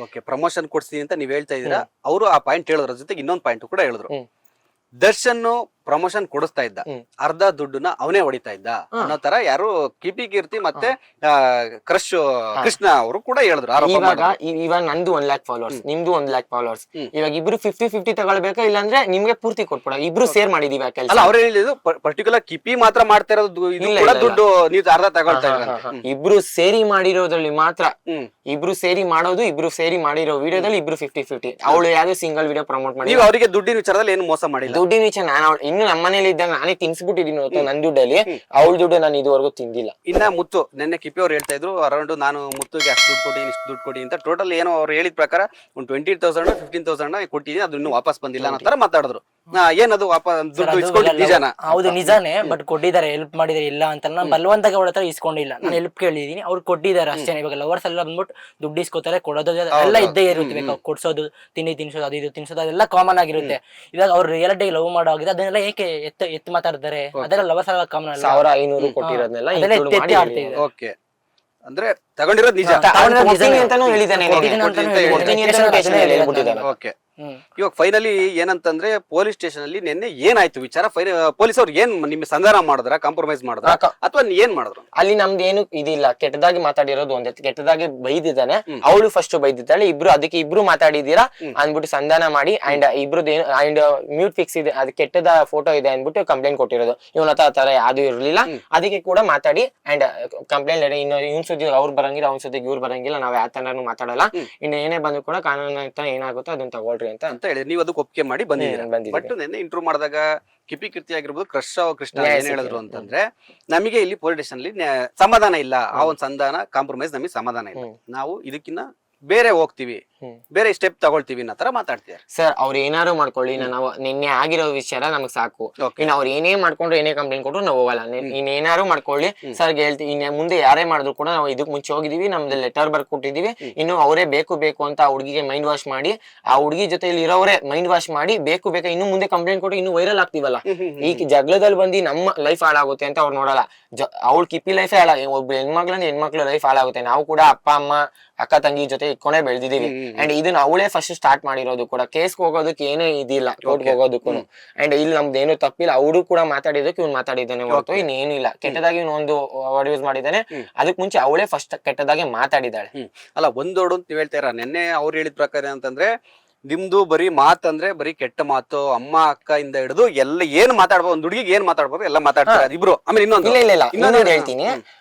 Okay, promotion ಕೊಡ್ತೀನಿ ಅಂತ ನೀವ್ ಹೇಳ್ತಾ ಇದೀರಾ. ಅವರು ಆ ಪಾಯಿಂಟ್ ಹೇಳಿದ್ರ ಜೊತೆಗೆ ಇನ್ನೊಂದು ಪಾಯಿಂಟ್ ಕೂಡ ಹೇಳಿದ್ರು. ದರ್ಶನ್ ಪ್ರಮೋಷನ್ ಕೊಡಿಸ್ತಾ ಇದ್ದ, ಅರ್ಧ ದುಡ್ಡನ್ನ ಅವನೇ ಹೊಡಿತಾ ಇದ್ದ ಅನ್ನೋ ತರ ಯಾರು ಕಿಪಿ ಕೀರ್ತಿ ಮತ್ತೆ ಕ್ರಶ್ ಕೃಷ್ಣ ಅವರು ಕೂಡ ಹೇಳಿದ್ರು. ಇವಾಗ ನಂದು 1 lakh ಫಾಲೋವರ್ಸ್, ನಿಮ್ದು 1 lakh ಫಾಲೋವರ್ಸ್, ಇವಾಗ ಇಬ್ರು 50-50 ತಗೊಳ್ಬೇಕಾ ಇಲ್ಲಾಂದ್ರೆ ನಿಮ್ಗೆ ಪೂರ್ತಿ ಕೊಟ್ಬಿಡ, ಇಬ್ರು ಶೇರ್ ಮಾಡಿದೀವಿ ಕೆಲಸ. ಅಲ್ಲ, ಅವ್ರು ಹೇಳಿದ್ರು ಪರ್ಟಿಕ್ಯುಲರ್ ಕಿಪಿ ಮಾತ್ರ ಮಾಡ್ತಾ ಇರೋದು, ಇದು ಕೂಡ ದುಡ್ಡು ನೀವು ಅರ್ಧ ತಗೊಳ್ತಾ ಇದ್ರ. ಇಬ್ರು ಸೇರಿ ಮಾಡಿರೋದ್ರಲ್ಲಿ ಮಾತ್ರ, ಇಬ್ರು ಸೇರಿ ಮಾಡೋದು, ಇಬ್ರು ಸೇರಿ ಮಾಡಿರೋ ವಿಡಿಯೋದಲ್ಲಿ ಇಬ್ರು 50-50. ಅವಳು ಯಾವ್ದು ಸಿಂಗಲ್ ವಿಡಿಯೋ ಪ್ರಮೋಟ್ ಮಾಡಿ. ನೀವು ಅವರಿಗೆ ದುಡ್ಡಿನ ವಿಚಾರದಲ್ಲಿ ಏನು ಮೋಸ ಮಾಡಿಲ್ಲ? ದುಡ್ಡಿನ ವಿಚಾರ ನಾನು ಇನ್ನು ನಮ್ಮ ಮನೇಲಿ ಇದ್ದಾಗ ನಾನೇ ತಿನ್ಸ್ಬಿಟ್ಟಿದೀನಿ ಹೊತ್ತು ನನ್ನ ದುಡ್ಡಲ್ಲಿ, ಅವಳ ದುಡ್ಡು ನಾನು ಇದುವರೆಗೂ ತಿಂದಿಲ್ಲ. ಇನ್ನ ಮುತ್ತು ನೆನ್ನೆ ಕಿಪಿ ಅವ್ರು ಹೇಳ್ತಾ ಇದ್ರು, ಅರೌಂಡ್ ನಾನು ಮುತ್ತುಗೆ ಅಷ್ಟು ದುಡ್ಡು ಕೊಡಿ ಇಷ್ಟು ದುಡ್ಡು ಕೊಡಿ ಅಂತ. ಟೋಟಲ್ ಏನೋ ಅವ್ರು ಹೇಳಿದ ಪ್ರಕಾರ ಒಂದು 20,000 15,000 ಕೊಟ್ಟಿದ್ದೀನಿ, ಅದು ಇನ್ನೂ ವಾಪಸ್ ಬಂದಿಲ್ಲ ಅನ್ನೋ ತರ ಮಾತಾಡಿದ್ರು. ಏನದು ವಾಪಸ್ ದುಡ್ಡು ಇಸ್ಕೊಂಡಿದ್ದು ನಿಜಾನ? ಹೌದು ನಿಜಾನೇ, ಬಟ್ ಕೊಟ್ಟಿದ್ದಾರೆ, ಹೆಲ್ಪ್ ಮಾಡಿದಾರೆ ಇಲ್ಲ ಅಂತ. ನಾನು ಬಲವಂತಕ್ಕೆ ಅವಳ ಹತ್ರ ಇಸ್ಕೊಂಡಿಲ್ಲ, ನಾನು ಹೆಲ್ಪ್ ಕೇಳಿದೀನಿ, ಅವ್ರು ಕೊಟ್ಟಿದ್ದಾರೆ ಅಷ್ಟೇ. ಇವಾಗ ಲವರ್ಸ್ ಎಲ್ಲ ಬಂದ್ಬಿಟ್ಟು ದುಡ್ಡು ಇಸ್ಕೋತಾರೆ, ಕೊಡೋದು ಎಲ್ಲ ಇದ್ದೇ ಇರುತ್ತೆ. ಬೇಕಾಗ ಕೊಡ್ಸೋದು, ತಿನ್ಸೋದು, ಅದು ಇದು ತಿನ್ಸೋದು, ಅದೆಲ್ಲ ಕಾಮನ್ ಆಗಿರುತ್ತೆ. ಇವಾಗ ಅವ್ರು ರಿಯಾಲಿಟಿ ಲವ್ ಮಾಡೋ ಆಗಿದೆ, ಅದನ್ನೆಲ್ಲ ಏಕೆ ಎತ್ತು ಮಾತಾಡ್ತಾರೆ? ಅದೆಲ್ಲ ಲವರ್ಸ್ ಎಲ್ಲ ಕಾಮನ್ ಅಲ್ಲ. 1,500 ಕೊಟ್ಟಿರೋದ್ನೆಲ್ಲ ಓಕೆ, ಅಂದ್ರೆ ತಗೊಂಡಿರೋದು ನಿಜ ಅಂತಾನು ಹೇಳಿದಾನೆ. ಓಕೆ, ಇವಾಗ ಫೈನಲಿ ಏನಂತಂದ್ರೆ ಪೊಲೀಸ್ ಸ್ಟೇಷನ್ ಅಲ್ಲಿ ನಿನ್ನೆ ಏನಾಯ್ತು ವಿಚಾರ? ಪೊಲೀಸ್ ಅವ್ರು ಏನ್ ನಿಮ್ಗೆ ಸಂಧಾನ ಮಾಡಿದ್ರ, ಕಾಂಪ್ರಮೈಸ್ ಮಾಡಿದ್ರ ಅಥವಾ ಏನ್ ಮಾಡಿದ್ರು? ಅಲ್ಲಿ ನಮ್ದು ಏನು ಇದಿಲ್ಲ, ಕೆಟ್ಟದಾಗಿ ಮಾತಾಡಿರೋದು ಒಂದೇ, ಕೆಟ್ಟದಾಗಿ ಬೈದಿದ್ದಾನೆ. ಅವಳು ಫಸ್ಟ್ ಬೈದಿದ್ದಾಳೆ, ಇಬ್ರು ಮಾತಾಡಿದೀರಾ ಅಂದ್ಬಿಟ್ಟು ಸಂಧಾನ ಮಾಡಿ ಅಂಡ್ ಇಬ್ರದ್ದು ಅಂಡ್ ಮ್ಯೂಟ್ ಫಿಕ್ಸ್ ಇದೆ, ಅದು ಕೆಟ್ಟದ ಫೋಟೋ ಇದೆ ಅಂದ್ಬಿಟ್ಟು ಕಂಪ್ಲೇಂಟ್ ಕೊಟ್ಟಿರೋದು. ಇವನ ಹತ್ರ ಆತರ ಯಾವ್ದು ಇರ್ಲಿಲ್ಲ, ಅದಕ್ಕೆ ಕೂಡ ಮಾತಾಡಿ ಅಂಡ್ ಕಂಪ್ಲೇಂಟ್ ಇನ್ನು ಇವ್ನ ಸುದ್ದಿ ಅವ್ರು ಬರಂಗಿಲ್ಲ, ಅವ್ನ ಸುದ್ದಿಗೆ ಇವ್ರು ಬರಂಗಿಲ್ಲ, ನಾವ್ ಯಾವ ತನೂ ಮಾತಾಡಲ್ಲ, ಇನ್ನು ಏನೇ ಬಂದ್ರು ಕೂಡ ಕಾನೂನು ಅಂತ ಏನಾಗುತ್ತೋ ಅದನ್ನ ತಗೊಳ್ರಿ ಅಂತ ಹೇಳಿ ನೀವು ಅದಕ್ಕೆ ಒಪ್ಪಿಗೆ ಮಾಡಿ ಬಂದಿದ್ದೀರಾ. ಬಟ್ ನಿನ್ನೆ ಇಂಟರ್ವ್ಯೂ ಮಾಡಿದಾಗ ಕಿಪಿ ಕೀರ್ತಿ ಆಗಿರ್ಬೋದು, ಕೃಷ್ಣ ಏನ್ ಹೇಳಿದ್ರು ಅಂತಂದ್ರೆ, ನಮಗೆ ಇಲ್ಲಿ ಪೊಲೀಸ್ ಸ್ಟೇಷನ್ ಅಲ್ಲಿ ಸಮಾಧಾನ ಇಲ್ಲ, ಆ ಒಂದು ಸಂಧಾನ ಕಾಂಪ್ರಮೈಸ್ ನಮಗೆ ಸಮಾಧಾನ ಇಲ್ಲ, ನಾವು ಇದಕ್ಕಿನ್ನ ಬೇರೆ ಹೋಗ್ತೀವಿ, ಬೇರೆ ಸ್ಟೆಪ್ ತಗೊಳ್ತೀವಿ ಅನ್ನೋ ತರ ಮಾತಾಡ್ತೀರಾ. ಸರ್ ಅವ್ರು ಏನಾರು ಮಾಡ್ಕೊಳ್ಳಿ, ನಾವು ನಿನ್ನೆ ಆಗಿರೋ ವಿಷಯ ನಮಗ್ ಸಾಕು. ಇನ್ನು ಅವ್ರು ಏನೇ ಮಾಡ್ಕೊಂಡ್ರು, ಏನೇ ಕಂಪ್ಲೇಂಟ್ ಕೊಟ್ರು ನಾವು ಹೋಗಲ್ಲ. ಇನ್ನೇನಾರು ಮಾಡ್ಕೊಳ್ಳಿ ಸರ್ ಹೇಳ್ತೀವಿ. ಇನ್ನ ಮುಂದೆ ಯಾರೇ ಮಾಡಿದ್ರು ಕೂಡ ನಾವು ಇದಕ್ ಮುಂಚೆ ಹೋಗಿದೀವಿ, ನಮ್ದು ಲೆಟರ್ ಬರ್ಕೊಟ್ಟಿದೀವಿ. ಇನ್ನು ಅವರೇ ಬೇಕು ಅಂತ ಆ ಹುಡುಗಿಗೆ ಮೈಂಡ್ ವಾಶ್ ಮಾಡಿ, ಆ ಹುಡುಗಿ ಜೊತೆ ಇರೋರೇ ಮೈಂಡ್ ವಾಶ್ ಮಾಡಿ ಬೇಕು ಇನ್ನು ಮುಂದೆ ಕಂಪ್ಲೇಂಟ್ ಕೊಟ್ಟು ಇನ್ನು ವೈರಲ್ ಆಗ್ತೀವಲ್ಲ. ಈ ಜಗಳದಲ್ಲಿ ಬಂದು ನಮ್ಮ ಲೈಫ್ ಹಾಳಾಗುತ್ತೆ ಅಂತ ಅವ್ರು ನೋಡಲ್ಲ. ಅವ್ಳ ಕಿಪ್ಪಿ ಲೈಫೇ ಒಬ್ಬ ಹೆಣ್ಮಕ್ಳು ಲೈಫ್ ಹಾಳಾಗುತ್ತೆ. ನಾವು ಕೂಡ ಅಪ್ಪ ಅಮ್ಮ ಅಕ್ಕ ತಂಗಿ ಜೊತೆ ಇಟ್ಕೊಂಡೇ ಬೆಳೆದಿದೀವಿ. ಅಂಡ್ ಇದನ್ನ ಅವಳೇ ಫಸ್ಟ್ ಸ್ಟಾರ್ಟ್ ಮಾಡಿರೋದು ಕೂಡ. ಕೇಸ್ಗೆ ಹೋಗೋದಕ್ಕೆ ಏನೇ ಇದಿಲ್ಲ, ಕೋರ್ಟ್ಗೆ ಹೋಗೋದಕ್ಕೂ. ಅಂಡ್ ಇಲ್ಲಿ ನಮ್ದು ಏನು ತಪ್ಪಿಲ್ಲ, ಅವಳು ಕೂಡ ಮಾತಾಡಿದಕ್ಕೆ ಇವ್ನು ಮಾತಾಡಿದ್ದಾನೆ ಹೊರತು ಇನ್ನೇನು ಇಲ್ಲ. ಕೆಟ್ಟದಾಗಿ ಒಂದು ವರ್ಡ್ ಯೂಸ್ ಮಾಡಿದ್ದಾನೆ, ಅದಕ್ ಮುಂಚೆ ಅವಳೇ ಫಸ್ಟ್ ಕೆಟ್ಟದಾಗಿ ಮಾತಾಡಿದಾಳೆ. ಅಲ್ಲ, ಒಂದೋಡು ಅಂತ ನೀವ್ ಹೇಳ್ತಾರ. ನಿನ್ನೆ ಅವ್ರು ಹೇಳಿದ ಪ್ರಕಾರ ಅಂತಂದ್ರೆ, ನಿಮ್ದು ಬರೀ ಮಾತಂದ್ರೆ ಬರೀ ಕೆಟ್ಟ ಮಾತು, ಅಮ್ಮ ಅಕ್ಕ ಇಂದ ಹಿಡಿದು ಎಲ್ಲ ಏನ್ ಮಾತಾಡ್ಬೋದು, ಒಂದು ಹುಡುಗಿಗೆ ಏನ್ ಮಾತಾಡ್ಬೋದು ಎಲ್ಲ ಮಾತಾಡ್ತಾರೆ ಇಬ್ರು. ಆಮೇಲೆ ಇನ್ನೊಂದು ಹೇಳ್ತೀನಿ,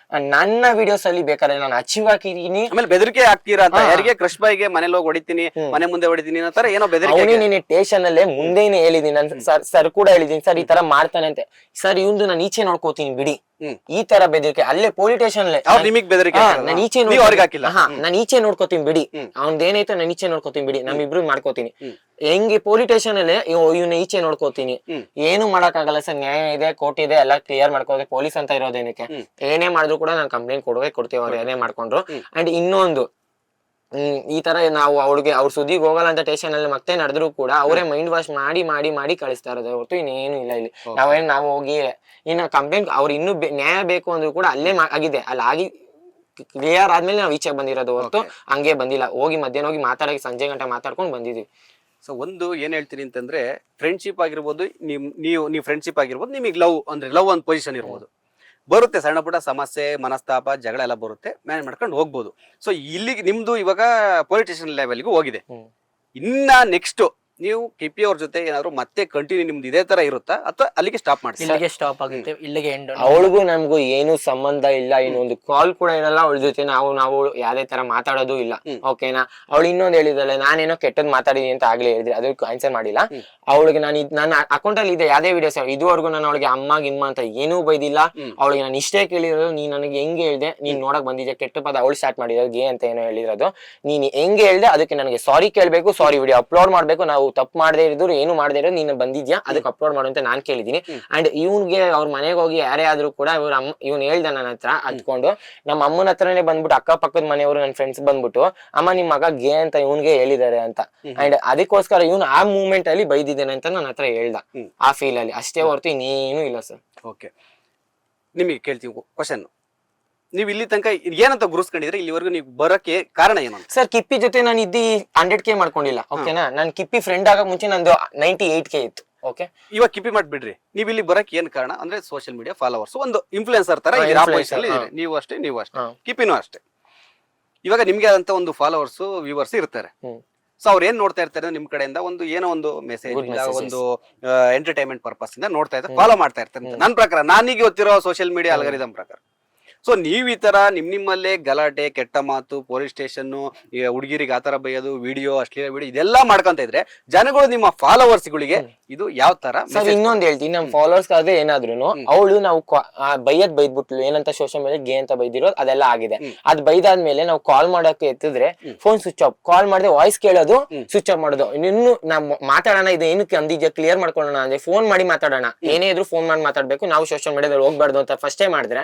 ನನ್ನ ವಿಡಿಯೋಸ್ ಅಲ್ಲಿ ಬೇಕಾದ್ರೆ ನಾನು ಅಚೀವ್ ಹಾಕಿದೀನಿ. ಆಮೇಲೆ ಬೆದರಿಕೆ ಹಾಕ್ತೀರಾ ಅಂತ, ಯಾರಿಗೆ ಕ್ರಶ್ ಬಾಯಿಗೆ ಮನೇಲಿ ಹೋಗಿ ಹೊಡಿತೀನಿ, ಮನೆ ಮುಂದೆ ಹೊಡಿತೀನಿ ಅನ್ನೋ ತರ ಏನೋ ಬೆದರಿಕೆ. ನೀನು ಸ್ಟೇಷನ್ ಅಲ್ಲೇ ಮುಂದೆನೆ ಹೇಳಿದೀನಿ, ನಾನು ಸರ್ ಕೂಡ ಹೇಳಿದೀನಿ, ಸರ್ ಈ ತರ ಮಾಡ್ತಾನೆ ಅಂತ. ಸರ್ ಇವ್ದು ನಾನು ಈಚೆ ನೋಡ್ಕೋತೀನಿ ಬಿಡಿ, ಈ ತರ ಬೆದರಿಕೆ ಅಲ್ಲೇ ಪೊಲೀಸ್ ಸ್ಟೇಷನ್ ನಿಮಗ್ ಬೆದರಿಕೆ ನಾನು ಈಚೆ ನೋಡ್ಕೋತೀನಿ ಬಿಡಿ, ಅವ್ನ್ದು ಏನಾಯ್ತು ನಾನು ಈಚೆ ನೋಡ್ಕೋತೀನಿ ಬಿಡಿ, ನಮ್ಮಿಬ್ರು ಮಾಡ್ಕೋತೀನಿ. ಹೆಂಗೆ ಪೊಲೀಸ್ ಸ್ಟೇಷನ್ ಅಲ್ಲೇ ಇವ್ನ ಈಚೆ ನೋಡ್ಕೋತೀನಿ, ಏನು ಮಾಡಕ್ ಆಗಲ್ಲ ಸರ್, ನ್ಯಾಯ ಇದೆ, ಕೋರ್ಟ್ ಇದೆ, ಎಲ್ಲ ಕ್ಲಿಯರ್ ಮಾಡ್ಕೋಬೇಕು. ಪೊಲೀಸ್ ಅಂತ ಇರೋದೇನಕ್ಕೆ, ಏನೇ ಮಾಡಿದ್ರು ಕೂಡ ನಾನು ಕಂಪ್ಲೇಂಟ್ ಕೊಡ್ತೀವಿ ಅವ್ರು ಏನೇ ಮಾಡ್ಕೊಂಡ್ರು. ಅಂಡ್ ಇನ್ನೊಂದು, ಈ ತರ ನಾವು ಅವ್ರಿಗೆ ಅವ್ರ ಸುದ್ದಿಗೆ ಹೋಗಲ್ಲ ಅಂತ ಸ್ಟೇಷನ್ ಅಲ್ಲಿ ಮತ್ತೆ ನಡೆದ್ರು ಕೂಡ ಅವರೇ ಮೈಂಡ್ ವಾಶ್ ಮಾಡಿ ಕಳಿಸ್ತಾ ಇರೋದು ಹೊರತು ಇನ್ನೇನು ಇಲ್ಲ. ಇಲ್ಲಿ ನಾವು ಹೋಗಿ ಇನ್ನ ಕಂಪ್ಲೇಂಟ್ ಅವ್ರು ಇನ್ನೂ ನ್ಯಾಯ ಬೇಕು ಅಂದ್ರೂ ಕೂಡ ಅಲ್ಲೇ ಆಗಿದೆ, ಅಲ್ಲಿ ಕ್ಲಿಯರ್ ಆದ್ಮೇಲೆ ನಾವು ಈಚೆ ಬಂದಿರೋದು ಹೊರತು ಹಂಗೆ ಬಂದಿಲ್ಲ. ಹೋಗಿ ಮಧ್ಯಾಹ್ನ ಹೋಗಿ ಮಾತಾಡೋಕೆ ಸಂಜೆ ಗಂಟೆ ಮಾತಾಡ್ಕೊಂಡು ಬಂದಿದ್ವಿ. ಸೊ ಒಂದು ಏನ್ ಹೇಳ್ತೀನಿ ಅಂತಂದ್ರೆ, ಫ್ರೆಂಡ್ಶಿಪ್ ಆಗಿರ್ಬೋದು, ನೀವು ಫ್ರೆಂಡ್ಶಿಪ್ ಆಗಿರ್ಬೋದು, ನಿಮಗೆ ಲವ್ ಒಂದು ಪೊಸಿಷನ್ ಇರ್ಬೋದು, ಬರುತ್ತೆ ಸಣ್ಣ ಪುಟ್ಟ ಸಮಸ್ಯೆ, ಮನಸ್ತಾಪ, ಜಗಳ ಎಲ್ಲ ಬರುತ್ತೆ, ಮ್ಯಾನೇಜ್ ಮಾಡ್ಕೊಂಡು ಹೋಗ್ಬೋದು. ಸೊ ಇಲ್ಲಿಗೆ ನಿಮ್ದು ಇವಾಗ ಪೊಲೀಸ್ ಸ್ಟೇಷನ್ ಲೆವೆಲ್ಗೂ ಹೋಗಿದೆ. ಇನ್ನ ನೆಕ್ಸ್ಟ್ ನೀವು ಕಿಪಿ ಅವ್ರ ಜೊತೆ ಏನಾದ್ರು ಮತ್ತೆ ಕಂಟಿನ್ಯೂ ನಿಮ್ದು ಇದೇ ತರ ಇರುತ್ತಾ ಅಥವಾ ಅಲ್ಲಿಗೆ ಸ್ಟಾಪ್ ಮಾಡಿ? ಇಲ್ಲಿಗೆ ಸ್ಟಾಪ್ ಆಗುತ್ತೆ, ಇಲ್ಲಿಗೆ ಎಂಡ್. ಅವಳಿಗೂ ನಮಗೂ ಏನು ಸಂಬಂಧ ಇಲ್ಲ, ಇನ್ನೊಂದು ಕಾಲ್ ಕೂಡ ಇರಲ್ಲ ಅವಳ ಜೊತೆ. ನಾವು ಯಾವ್ದೇ ತರ ಮಾತಾಡೋದು ಇಲ್ಲ, ಓಕೆನಾ? ಅವಳು ಇನ್ನೊಂದು ಹೇಳಿದಾಳೆ, ನಾನೇನೋ ಕೆಟ್ಟದ್ ಮಾತಾಡಿದೀನಿ ಅಂತ ಆಗ್ಲೇ ಹೇಳಿದ್ರೆ, ಅದಕ್ಕೆ ಆನ್ಸರ್ ಮಾಡಿಲ್ಲ. ಅವಳಿಗೆ ನನ್ನ ಅಕೌಂಟ್ ಅಲ್ಲಿ ಇದೆ ಯಾವ್ದೇ ವಿಡಿಯೋಸ್, ಇದುವರೆಗೂ ನಾನು ಅವಳಿಗೆ ಅಮ್ಮ ಗಿಮ್ಮ ಅಂತ ಏನೂ ಬೈದಿಲ್ಲ. ಅವಳಿಗೆ ನಾನು ಇಷ್ಟೇ ಕೇಳಿರೋದು, ನೀನ್ ನನಗೆ ಹೆಂಗೆ ಹೇಳ್ದೆ, ನೀನ್ ನೋಡಕ್ ಬಂದಿದ್ದೆ ಕೆಟ್ಟ ಪದ, ಅವಳು ಸ್ಟಾರ್ಟ್ ಮಾಡಿರೋದು ಗೇ ಅಂತ ಏನೋ ಹೇಳಿರೋದು. ನೀನ್ ಹೆಂಗೆ ಹೇಳ್ದೆ ಅದಕ್ಕೆ ನನಗೆ ಸಾರಿ ಕೇಳ್ಬೇಕು, ಸಾರಿ ವಿಡಿಯೋ ಅಪ್ಲೋಡ್ ಮಾಡ್ಬೇಕು, ನಾವು ತಪ್ಪು ಮಾಡದೇ ಇರೋದು ಏನು ಮಾಡದೇ ಇರೋದು ನೀನು ಬಂದಿದ್ಯಾ ಅದಕ್ಕೆ ಅಪ್ಲೋಡ್ ಮಾಡು ಅಂತ ನಾನ್ ಕೇಳಿದೀನಿ. ಅಂಡ್ ಇವ್ನಿಗೆ ಅವ್ರ ಮನೆಗೆ ಹೋಗಿ ಯಾರೇ ಆದ್ರೂ ಕೂಡ ಇವ್ನು ಹೇಳ್ದ ನನ್ನ ಹತ್ರ ಹತ್ಕೊಂಡು, ನಮ್ಮ ಅಮ್ಮನ ಹತ್ರನೇ ಬಂದ್ಬಿಟ್ಟು ಅಕ್ಕಪಕ್ಕದ ಮನೆಯವರು ನನ್ನ ಫ್ರೆಂಡ್ಸ್ ಬಂದ್ಬಿಟ್ಟು, ಅಮ್ಮ ನಿಮ್ ಮಗ ಗೇ ಅಂತ ಇವ್ನಿಗೆ ಹೇಳಿದಾರೆ ಅಂತ. ಅಂಡ್ ಅದಕ್ಕೋಸ್ಕರ ಇವ್ನು ಆ ಮೂವ್ಮೆಂಟ್ ಅಲ್ಲಿ ಬೈದಿದ್ದೇನೆ ಅಂತ ನನ್ನ ಹತ್ರ ಹೇಳ್ದ, ಆ ಫೀಲ್ ಅಲ್ಲಿ ಅಷ್ಟೇ ಹೊರತು ಇನ್ನೇನು ಇಲ್ಲ ಸರ್. ಓಕೆ, ನಿಮಗೆ ಕೇಳ್ತೀವಿ ಕ್ವಶನ್. ನೀವು ಇಲ್ಲಿ ತನಕ ಏನಂತ ಗುರುಸ್ಕೊಂಡಿದ್ರೆ ಇಲ್ಲಿವರೆಗೂ ನೀವು ಬರೋಕೆ ಕಾರಣ ಏನು ಅಂತ? ಸರ್ ಕಿಪ್ಪಿ ಜೊತೆ ನಾನು 100K ಮಾಡ್ಕೊಂಡಿಲ್ಲ, ಓಕೆನಾ. ನಾನು ಕಿಪ್ಪಿ ಫ್ರೆಂಡ್ ಆಗೋ ಮುಂಚೆ ನಂದು 98K ಇತ್ತು. ಓಕೆ, ಇವಾಗ ಕಿಪಿ ಮಾಡ್ಬಿಡ್ರಿ. ನೀವು ಇಲ್ಲಿ ಬರಕ್ ಏನ್ ಕಾರಣ ಅಂದ್ರೆ ಸೋಷಿಯಲ್ ಮೀಡಿಯಾ ಫಾಲೋವರ್ಸ್, ಒಂದು ಇನ್ಫ್ಲುಯೆನ್ಸರ್ ತರ ನೀವು ಅಷ್ಟೇ ಕಿಪಿನೂ ಅಷ್ಟೇ. ಇವಾಗ ನಿಮ್ಗೆ ಆದಂತ ಒಂದು ಫಾಲೋವರ್ಸ್ ವ್ಯೂವರ್ಸ್ ಇರ್ತಾರೆ. ಸೊ ಅವ್ರು ಏನ್ ನೋಡ್ತಾ ಇರ್ತಾರೆ ನಿಮ್ ಕಡೆಯಿಂದ ಒಂದು ಏನೋ ಒಂದು ಮೆಸೇಜ್, ಒಂದು ಎಂಟರ್ಟೈನ್ಮೆಂಟ್ ಪರ್ಪಸ್ ಇಂದ ನೋಡ್ತಾ ಇರ್ತಾರೆ, ಫಾಲೋ ಮಾಡ್ತಾ ಇರ್ತಾರೆ. ನನ್ನ ಪ್ರಕಾರ, ನಾನೀಗ ಗೊತ್ತಿರೋ ಸೋಷಿಯಲ್ ಮೀಡಿಯಾ ಅಲ್ಗಾರಿದಮ್ ಪ್ರಕಾರ. ಸೊ ನೀವ್ ಈ ತರ ನಿಮ್ಮಲ್ಲೇ ಗಲಾಟೆ, ಕೆಟ್ಟ ಮಾತು, ಪೊಲೀಸ್ ಸ್ಟೇಷನ್, ಹುಡುಗಿರಿಗೆ ಆತರ ಬೈಯೋದು, ವಿಡಿಯೋ, ಅಶ್ಲೀಲ ವಿಡಿಯೋ ಇದೆಲ್ಲ ಮಾಡ್ಕೊಂತ ಇದ್ರೆ ಜನಗಳು, ನಿಮ್ಮ ಫಾಲೋವರ್ಸ್ ಗಳಿಗೆ ಇದು ಯಾವ ತರ? ಸರ್ ಇನ್ನೊಂದ್ ಹೇಳ್ತೀನಿ, ನಮ್ ಫಾಲೋವರ್ಸ್ ಆದ್ರೆ ಏನಾದ್ರು ಅವಳು ನಾವು ಬೈದ್ಬಿಟ್ಲು ಏನಂತ ಸೋಷಿಯಲ್ ಮೀಡಿಯಾ ಗೇ ಅಂತ ಬೈದಿರೋದು ಅದೆಲ್ಲ ಆಗಿದೆ. ಅದ್ ಬೈದಾದ್ಮೇಲೆ ನಾವು ಕಾಲ್ ಮಾಡಕ್ಕೆ ಎತ್ತಿದ್ರೆ ಫೋನ್ ಸ್ವಿಚ್ ಆಫ್, ಕಾಲ್ ಮಾಡಿದ್ರೆ ವಾಯ್ಸ್ ಕೇಳೋದು, ಸ್ವಿಚ್ ಆಫ್ ಮಾಡೋದು. ಇನ್ನು ನಾವ್ ಮಾತಾಡೋಣ, ಇದು ಏನಕ್ಕೆ ಅಂದಿದ್ಯಾ ಕ್ಲಿಯರ್ ಮಾಡ್ಕೊಳ್ಳೋಣ ಅಂದ್ರೆ ಫೋನ್ ಮಾಡಿ ಮಾತಾಡೋಣ, ಏನೇ ಇದ್ರು ಫೋನ್ ಮಾಡಿ ಮಾತಾಡ್ಬೇಕು, ನಾವು ಸೋಷಿಯಲ್ ಮೀಡಿಯಾದಲ್ಲಿ ಹೋಗ್ಬಾರ್ದು ಅಂತ ಫಸ್ಟೇ ಮಾಡಿದ್ರೆ,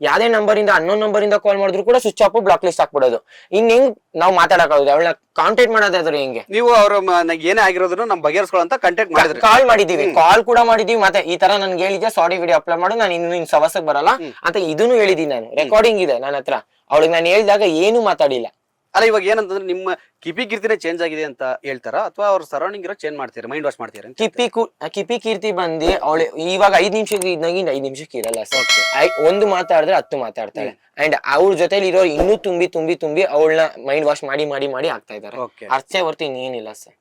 ಯಾವ್ದೇ ನಂಬರ್ ಇಂದ ಅನ್ನೋನ್ ನಂಬರ್ ಇಂದ ಕಾಲ್ ಮಾಡಿದ್ರು ಕೂಡ ಸ್ವಿಚ್ ಆಫ್, ಬ್ಲಾಕ್ ಲಿಸ್ಟ್ ಹಾಕ್ಬಿಡೋದು. ಇನ್ ಹೆಂಗ್ ನಾವ್ ಮಾತಾಡಕ್ಕಾಗೋದು? ಅವಳನ್ನ ಕಾಂಟ್ಯಾಕ್ಟ್ ಮಾಡೋದಾದ್ರೆ ಹೆಂಗೆ? ನೀವು ಅವ್ರ ಏನೇ ಆಗಿರೋದನ್ನ ನಮ್ ಬಗೆಹರಿಸ್ಕೊಳ್ಳೋ ಕಾಂಟ್ಯಾಕ್ಟ್ ಮಾಡಿದ್ರೆ ಕಾಲ್ ಮಾಡಿದೀವಿ, ಕಾಲ್ ಕೂಡ ಮಾಡಿದೀವಿ. ಮತ್ತೆ ಈ ತರ ನನ್ಗೆ ಹೇಳಿದ್ಯಾ ಸಾರಿ ವಿಡಿಯೋ ಅಪ್ಲೋಡ್ ಮಾಡು, ನಾನು ಇನ್ನು ಸವಸಕ್ ಬರಲ್ಲ ಅಂತ ಇದನ್ನು ಹೇಳಿದೀನಿ. ನಾನು ರೆಕಾರ್ಡಿಂಗ್ ಇದೆ ನನ್ನ ಹತ್ರ. ಅವಳಿಗೆ ನಾನು ಹೇಳಿದಾಗ ಏನು ಮಾತಾಡಿಲ್ಲ. ಅಲ್ಲ, ಇವಾಗ ಏನಂತಂದ್ರೆ ನಿಮ್ಮ ಕಿಪಿ ಕೀರ್ತಿನೇ ಚೇಂಜ್ ಆಗಿದೆ ಅಂತ ಹೇಳ್ತಾರ, ಅಥವಾ ಅವ್ರ ಸರೌಂಡಿಂಗ್ ಇರೋ ಚೇಂಜ್ ಮಾಡ್ತೀರಾ, ಮೈಂಡ್ ವಾಶ್ ಮಾಡ್ತೀರಾ? ಕಿಪಿ ಕೀರ್ತಿ ಬಂದು ಅವಳು ಇವಾಗ 5 ನಿಮಿಷಕ್ಕೆ ಇದ್ದಂಗೆ 5 ನಿಮಿಷಕ್ಕೆ ಇರಲ್ಲ ಸರ್. ಒಂದು ಮಾತಾಡಿದ್ರೆ 10 ಮಾತಾಡ್ತಾಳೆ. ಅಂಡ್ ಅವ್ರ ಜೊತೆಲಿ ಇರೋರು ಇನ್ನೂ ತುಂಬಿ ಅವಳನ್ನ ಮೈಂಡ್ ವಾಶ್ ಮಾಡಿ ಆಗ್ತಾ ಇದಾರೆ ಅಷ್ಟೇ ಹೊರ್ತು ಇನ್ನೇನಿಲ್ಲ ಸರ್.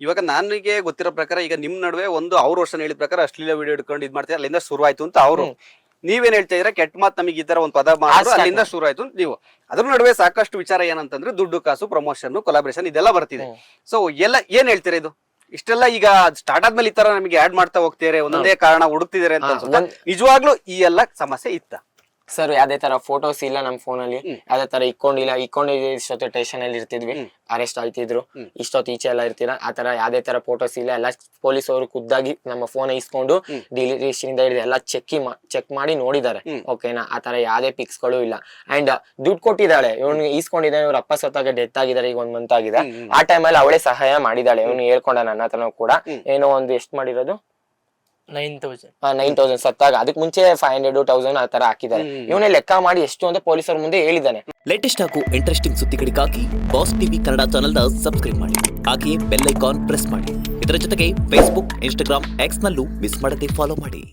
ಇವಾಗ ನನಗೆ ಗೊತ್ತಿರೋ ಪ್ರಕಾರ ಈಗ ನಿಮ್ ನಡುವೆ ಒಂದು ಅವ್ರ ವರ್ಷ ಹೇಳಿದ ಪ್ರಕಾರ ಅಶ್ಲೀಲ ವಿಡಿಯೋ ಇಟ್ಕೊಂಡು ಇದ್ ಮಾಡ್ತಾರೆ, ಅಲ್ಲಿಂದ ಶುರು ಆಯ್ತು ಅಂತ ಅವರು. ನೀವೇನ್ ಹೇಳ್ತಾ ಇದ್ರೆ ಕೆಟ್ಟ ಮಾತ್ ನಮಗೆ ಈ ತರ ಒಂದು ಪದ ಮಾಡಿದ್ರು ಅಲ್ಲಿಂದ ಶುರು ಆಯ್ತು ಅಂತ ನೀವು. ಅದ್ರ ನಡುವೆ ಸಾಕಷ್ಟು ವಿಚಾರ ಏನಂತಂದ್ರೆ ದುಡ್ಡು, ಕಾಸು, ಪ್ರಮೋಷನ್, ಕೊಲಾಬ್ರೇಷನ್ ಇದೆಲ್ಲ ಬರ್ತಿದೆ. ಸೊ ಎಲ್ಲ ಏನ್ ಹೇಳ್ತೀರಾ ಇದು? ಇಷ್ಟೆಲ್ಲ ಈಗ ಸ್ಟಾರ್ಟ್ ಆದ್ಮೇಲೆ ಈ ತರ ನಮಗೆ ಆಡ್ ಮಾಡ್ತಾ ಹೋಗ್ತಿದ್ದಾರೆ, ಒಂದೊಂದೇ ಕಾರಣ ಹುಡುಕ್ತಿದ್ದಾರೆ ಅಂತ ಅನ್ಸುತ್ತೆ. ನಿಜವಾಗ್ಲೂ ಈ ಎಲ್ಲ ಸಮಸ್ಯೆ ಇತ್ತ ಸರ್? ಯಾವ್ದೇ ತರ ಫೋಟೋಸ್ ಇಲ್ಲ ನಮ್ ಫೋನ್ ಅಲ್ಲಿ, ಯಾವ್ದೇ ತರ ಇಕ್ಕೊಂಡಿಲ್ಲ. ಇಷ್ಟೊತ್ತು ಸ್ಟೇಷನ್ ಅಲ್ಲಿ ಇರ್ತಿದ್ವಿ, ಅರೆಸ್ಟ್ ಆಯ್ತಿದ್ರು, ಇಷ್ಟೊತ್ತು ಈಚೆ ಎಲ್ಲ ಇರ್ತೀರ. ಆತರ ಯಾವ್ದೇ ತರ ಫೋಟೋಸ್ ಇಲ್ಲ. ಎಲ್ಲ ಪೊಲೀಸ್ ಅವರು ಖುದ್ದಾಗಿ ನಮ್ಮ ಫೋನ್ ಇಸ್ಕೊಂಡು ಡಿಲಿವರಿ ಎಲ್ಲ ಚೆಕ್ ಮಾಡಿ ನೋಡಿದ್ದಾರೆ, ಓಕೆನಾ. ಆತರ ಯಾವ್ದೇ ಪಿಕ್ಸ್ ಗಳು ಇಲ್ಲ. ಅಂಡ್ ದುಡ್ಡು ಕೊಟ್ಟಿದ್ದಾಳೆ, ಇವ್ನಿಗೆ ಈಸ್ಕೊಂಡಿದ್ದಾನೆ. ಇವ್ರ ಅಪ್ಪ ಸತ್ತಾಗ ಡೆತ್ ಆಗಿದ್ದಾರೆ, ಈಗ 1 ಮಂತ್ ಆಗಿದೆ. ಆ ಟೈಮಲ್ಲಿ ಅವಳೇ ಸಹಾಯ ಮಾಡಿದಾಳೆ. ಇವ್ನು ಹೇಳ್ಕೊಂಡ ನನ್ನ ಹತ್ರನೂ ಕೂಡ ಏನೋ ಒಂದು ಎಷ್ಟು ಮಾಡಿರೋದು 9,000 ಸತ್ತಾಗ. ಅದಕ್ಕೆ ಮುಂಚೆ 500, 1000 ಆ ತರ ಹಾಕಿದ್ದಾರೆ. ಇವನೇ ಲೆಕ್ಕ ಮಾಡಿ ಎಷ್ಟು ಅಂತ ಪೊಲೀಸರ ಮುಂದೆ ಹೇಳಿದ್ದಾನೆ. ಲೇಟೆಸ್ಟ್ ಹಾಗೂ ಇಂಟ್ರೆಸ್ಟಿಂಗ್ ಸುದ್ದಿಗಳಿಗಾಗಿ ಬಾಸ್ ಟಿವಿ ಕನ್ನಡ ಚಾನೆಲ್ನ ಸಬ್ಸ್ಕ್ರೈಬ್ ಮಾಡಿ, ಹಾಗೆಯೇ ಬೆಲ್ ಐಕಾನ್ ಪ್ರೆಸ್ ಮಾಡಿ. ಇದರ ಜೊತೆಗೆ ಫೇಸ್ಬುಕ್, ಇನ್ಸ್ಟಾಗ್ರಾಮ್, ಎಕ್ಸ್ ನಲ್ಲೂ ಮಿಸ್ ಮಾಡದೆ ಫಾಲೋ ಮಾಡಿ.